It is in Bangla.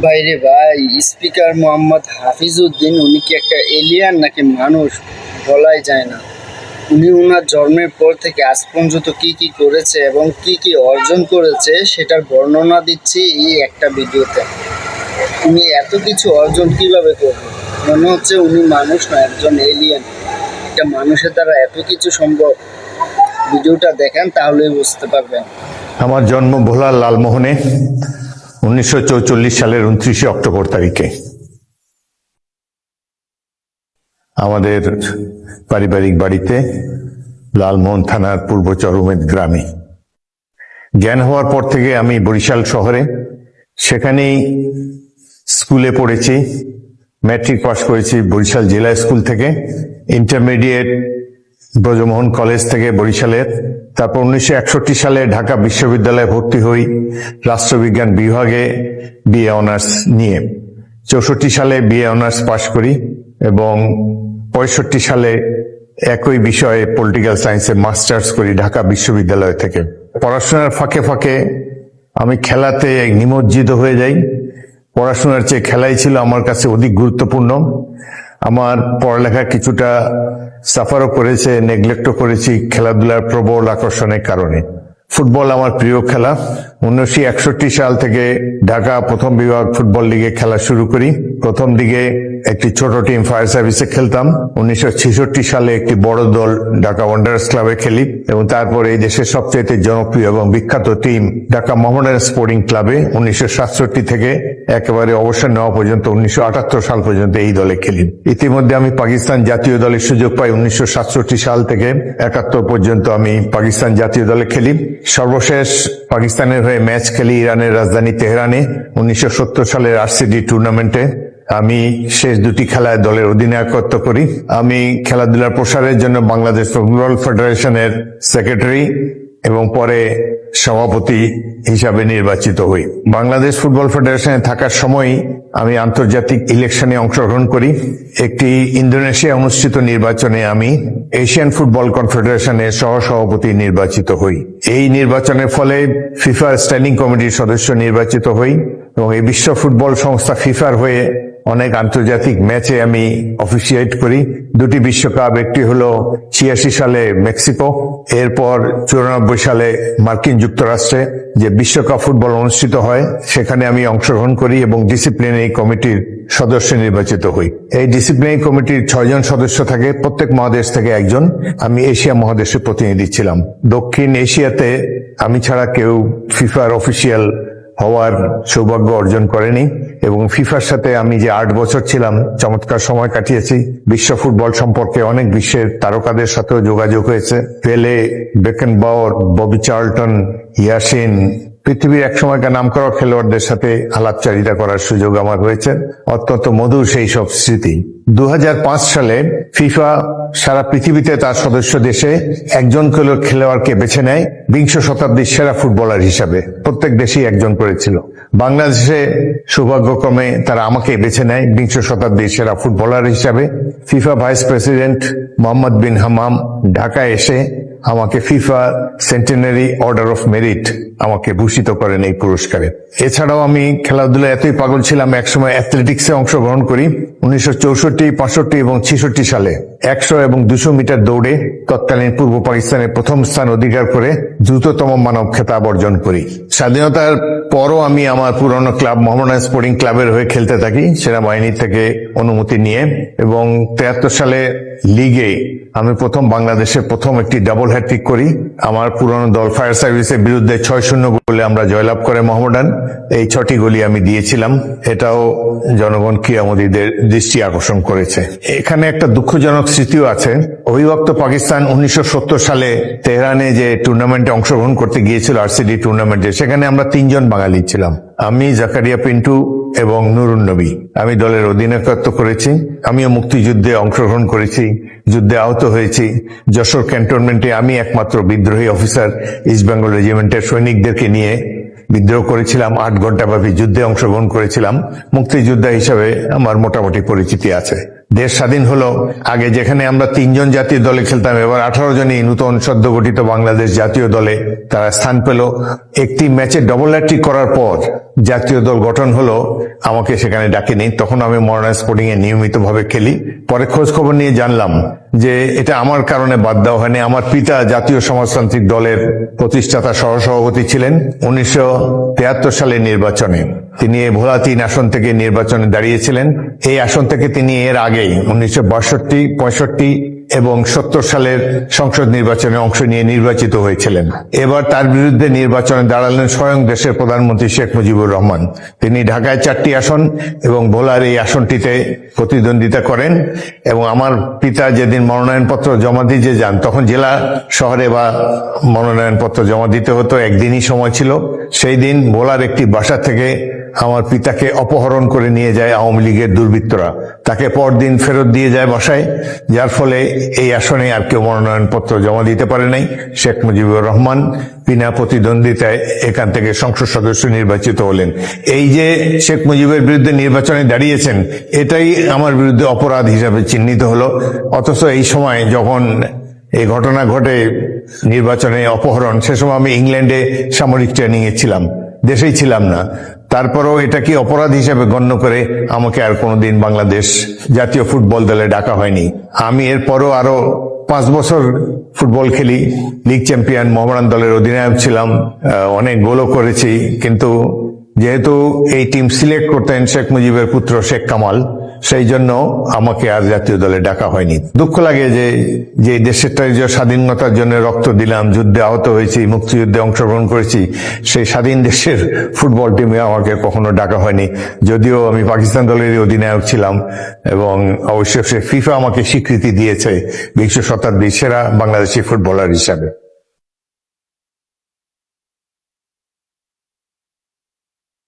বাইরে ভাই, স্পিকার মোহাম্মদ হাফিজউদ্দিন উনি কি একটা এলিয়ান নাকি মানুষ বলাই যায় না। উনি ওনার জন্মের পর থেকে আজ পর্যন্ত কি কি করেছে এবং কি কি অর্জন করেছে সেটার বর্ণনা দিচ্ছি এই একটা ভিডিওতে। উনি এত কিছু অর্জন কিভাবে করবেন? মনে হচ্ছে উনি মানুষ না, একজন এলিয়ান। একটা মানুষের দ্বারা এত কিছু সম্ভব। ভিডিওটা দেখেন তাহলেই বুঝতে পারবেন। আমার জন্ম ভোলার লালমোহনে 1944 সালের 29 অক্টোবর তারিখে। আমাদের পারিবারিক বাড়িতে লালমোহন থানার পূর্ব চরমেদ গ্রামে। জ্ঞান হওয়ার পর থেকে আমি বরিশাল শহরে, সেখানেই স্কুলে পড়েছি। ম্যাট্রিক পাস করেছি বরিশাল জেলা স্কুল থেকে, ইন্টারমিডিয়েট ব্রজমোহন কলেজ থেকে বরিশালের। তারপর 1961 সালে ঢাকা বিশ্ববিদ্যালয়ে ভর্তি হই রাষ্ট্রবিজ্ঞান বিভাগে বিএ অনার্স নিয়ে। 64 সালে বিএ অনার্স পাশ করি এবং 65 সালে একই বিষয়ে পলিটিক্যাল সায়েন্সে মাস্টার্স করি ঢাকা বিশ্ববিদ্যালয় থেকে। পড়াশোনার ফাঁকে ফাঁকে আমি খেলাতে নিমজ্জিত হয়ে যাই। পড়াশোনার চেয়ে খেলাই ছিল আমার কাছে অধিক গুরুত্বপূর্ণ। আমার পড়ালেখা কিছুটা সাফারও করেছে, নেগলেক্টও করেছি খেলাধুলার প্রবল আকর্ষণের কারণে। ফুটবল আমার প্রিয় খেলা। 1961 সাল থেকে ঢাকা প্রথম বিভাগ ফুটবল লিগে খেলা শুরু করি। প্রথম দিকে একটি ছোট টিম ফায়ার সার্ভিসে খেলতাম। 1966 সালে একটি বড় দল ঢাকা ওয়ান্ডারার্স ক্লাবে খেলি এবং তারপর এই দেশের সবচেয়ে জনপ্রিয় এবং বিখ্যাত টিম ঢাকা মোহামেডান স্পোর্টিং ক্লাবে 1967 থেকে একেবারে অবসর নেওয়া পর্যন্ত 1978 সাল পর্যন্ত এই দলে খেলি। ইতিমধ্যে আমি পাকিস্তান জাতীয় দলের সুযোগ পাই। 1967 সাল থেকে 71 পর্যন্ত আমি পাকিস্তান জাতীয় দলে খেলি। সর্বশেষ পাকিস্তানের হয়ে ম্যাচ খেলি ইরানের রাজধানী তেহরানে 1970 সালের আরসিডি টুর্নামেন্টে। আমি শেষ দুটি খেলায় দলের অধিনায়কত্ব করি। আমি খেলাধুলার প্রসারের জন্য বাংলাদেশ ফুটবল ফেডারেশনের সেক্রেটারি এবং পরে সভাপতি হিসাবে নির্বাচিত হই। বাংলাদেশ ফুটবল ফেডারেশনে থাকার সময় আমি আন্তর্জাতিক ইলেকশনে অংশগ্রহণ করি। একটি ইন্দোনেশিয়া অনুষ্ঠিত নির্বাচনে আমি এশিয়ান ফুটবল কনফেডারেশনের সহসভাপতি নির্বাচিত হই। এই নির্বাচনের ফলে ফিফা স্ট্যান্ডিং কমিটির সদস্য নির্বাচিত হই এবং এই বিশ্ব ফুটবল সংস্থা ফিফার হয়ে অনেক আন্তর্জাতিক ম্যাচে আমি অফিসিয়েট করি। দুটি বিশ্বকাপ, একটি হলো 86 সালে মেক্সিকো, এরপর 94 সালে মার্কিন যুক্তরাষ্ট্রে যে বিশ্বকাপ ফুটবল অনুষ্ঠিত হয় সেখানে আমি অংশগ্রহণ করি এবং ডিসিপ্লিনারি কমিটির সদস্য নির্বাচিত হই। এই ডিসিপ্লিনারি কমিটির 6 জন সদস্য থাকে, প্রত্যেক মহাদেশ থেকে একজন। আমি এশিয়া মহাদেশের প্রতিনিধি ছিলাম। দক্ষিণ এশিয়াতে আমি ছাড়া কেউ ফিফার অফিসিয়াল হওয়ার সৌভাগ্য অর্জন করেনি এবং ফিফার সাথে আমি যে 8 বছর ছিলাম চমৎকার সময় কাটিয়েছি। বিশ্ব ফুটবল সম্পর্কে অনেক বিশ্বের তারকাদের সাথেও যোগাযোগ হয়েছে। পেলে, বেকেনবাওয়ার, ববি চার্লটন, ইয়াসিন, পৃথিবীর এক সময়কার নামকরা খেলোয়াড়দের সাথে আলাপচারিতা করার সুযোগ আমার হয়েছে। অত্যন্ত মধুর সেই সব স্মৃতি। 2005 সালে ফিফা সারা পৃথিবীতে তার সদস্য দেশে একজন খেলোয়াড়কে বেছে নেয় বিংশ শতাব্দীর সেরা ফুটবলার হিসাবে। প্রত্যেক দেশেই একজন করেছিল। বাংলাদেশে সৌভাগ্যক্রমে তারা আমাকে বেছে নেয় বিংশ শতাব্দীর সেরা ফুটবলার হিসাবে। ফিফা ভাইস প্রেসিডেন্ট মোহাম্মদ বিন হামাম ঢাকায় এসে আমাকে FIFA centenary order of merit আমাকে ভূষিত করেন এই পুরস্কারে। এছাড়াও আমি খেলাধুলা এতই পাগল ছিলাম, একসময় অ্যাথলেটিক্সে অংশগ্রহণ করি। 1964, 65 এবং 66 সালে 100 এবং 200 মিটার দৌড়ে তৎকালীন পূর্ব পাকিস্তানের প্রথম স্থান অধিকার করে দ্রুততম মানব খেতাব অর্জন করি। স্বাধীনতার পরও আমি আমার পুরনো ক্লাব মোহামেডান স্পোর্টিং ক্লাবের হয়ে খেলতে থাকি সেনাবাহিনী থেকে অনুমতি নিয়ে এবং 73 সালে লিগে আমি বাংলাদেশে প্রথম একটি ডাবল হ্যাট্রিক করি। আমার পুরনো দল ফায়ার সার্ভিসের বিরুদ্ধে 6-0 গোলে আমরা জয়লাভ করে মোহামেডান। এই 6টি গোলই আমি দিয়েছিলাম। এটাও জনগণ ক্রীড়ামোদীদের দৃষ্টি আকর্ষণ করেছে। এখানে একটা দুঃখজনক স্মৃতিও আছে। অবিভক্ত পাকিস্তান 1970 সালে তেহরানে যে টুর্নামেন্টে অংশগ্রহণ করতে গিয়েছিল আরসিডি টুর্নামেন্টে, সেখানে আমরা 3 জন বাঙালি ছিলাম, আমি, জাকারিয়া পিন্টু এবং নুরুন নবী। আমি দলের অধিনায়কত্ব করেছি। আমিও মুক্তিযুদ্ধে অংশগ্রহণ করেছি, যুদ্ধে আহত হয়েছি। যশোর ক্যান্টনমেন্টে আমি একমাত্র বিদ্রোহী অফিসার ইস্ট বেঙ্গল রেজিমেন্টের সৈনিকদেরকে নিয়ে বিদ্রোহ করেছিলাম। 8 ঘন্টা ব্যাপী যুদ্ধে অংশগ্রহণ করেছিলাম। মুক্তিযোদ্ধা হিসাবে আমার মোটামুটি পরিচিতি আছে। দেশ স্বাধীন হলো, আগে যেখানে আমরা 3 জন জাতীয় দলে খেলতাম, এবার 18 জনই নূতন সদ্য গঠিত বাংলাদেশ জাতীয় দলে তারা স্থান পেল। একটি ম্যাচে ডবল হ্যাট্রিক করার পর জাতীয় দল গঠন হলো, আমাকে সেখানে ডাকেনি। তখন আমি মডার্ন স্পোর্টিং এ নিয়মিতভাবে খেলি। পরে খোঁজ খবর নিয়ে জানলাম যে এটা আমার কারণে বাদ দেওয়া হয়নি। আমার পিতা জাতীয় সমাজতান্ত্রিক দলের প্রতিষ্ঠাতা সহসভাপতি ছিলেন। 1973 সালের নির্বাচনে তিনি ভোলা 3 আসন থেকে নির্বাচনে দাঁড়িয়েছিলেন। এই আসন থেকে তিনি এর আগেই 1962, 65 এবং 70 সালের সংসদ নির্বাচনে অংশ নিয়ে নির্বাচিত হয়েছিলেন। এবার তার বিরুদ্ধে নির্বাচনে দাঁড়ালেন স্বয়ং দেশের প্রধানমন্ত্রী শেখ মুজিবুর রহমান। তিনি ঢাকায় 4টি আসন এবং ভোলার এই আসনটিতে প্রতিদ্বন্দ্বিতা করেন। এবং আমার পিতা যেদিন মনোনয়নপত্র জমা দিতে যান, তখন জেলা শহরে বা মনোনয়নপত্র জমা দিতে হতো, একদিনই সময় ছিল। সেই দিন ভোলার একটি বাসা থেকে আমার পিতাকে অপহরণ করে নিয়ে যায় আওয়ামী লীগের দুর্বৃত্তরা। তাকে পরদিন ফেরত দিয়ে যায় বাসায়, যার ফলে এই আসনে আর কেউ মনোনয়নপত্র জমা দিতে পারে নাই। শেখ মুজিবুর রহমান বিনা প্রতিদ্বন্দ্বিতায় এখান থেকে সংসদ সদস্য নির্বাচিত হলেন। এই যে শেখ মুজিবের বিরুদ্ধে নির্বাচনে দাঁড়িয়েছেন, এটাই আমার বিরুদ্ধে অপরাধ হিসাবে চিহ্নিত হলো। অথচ এই সময় যখন এই ঘটনা ঘটে, নির্বাচনে অপহরণ, সে সময় আমি ইংল্যান্ডে সামরিক ট্রেনিং এ ছিলাম, দেশেই ছিলাম না। তারপরও এটা কি অপরাধ হিসেবে গণ্য করে আমাকে আর কোনোদিন বাংলাদেশ জাতীয় ফুটবল দলে ডাকা হয়নি। আমি এরপরও আরো 5 বছর ফুটবল খেলি, লিগ চ্যাম্পিয়ন মোহামেডান দলের অধিনায়ক ছিলাম, অনেক গোলও করেছি। কিন্তু যেহেতু এই টিম সিলেক্ট করতেন শেখ মুজিবের পুত্র শেখ কামাল, সেই জন্য আমাকে আর জাতীয় দলে ডাকা হয়নি। দুঃখ লাগে যে দেশেরটা যে স্বাধীনতার জন্য রক্ত দিলাম, যুদ্ধে আহত হয়েছি, মুক্তিযুদ্ধে অংশগ্রহণ করেছি, সেই স্বাধীন দেশের ফুটবল টিমে আমাকে কখনো ডাকা হয়নি। যদিও আমি পাকিস্তান দলেরই অধিনায়ক ছিলাম এবং অবশ্যই ফিফা আমাকে স্বীকৃতি দিয়েছে 20 শতাব্দীর সেরা বাংলাদেশি ফুটবলার হিসাবে।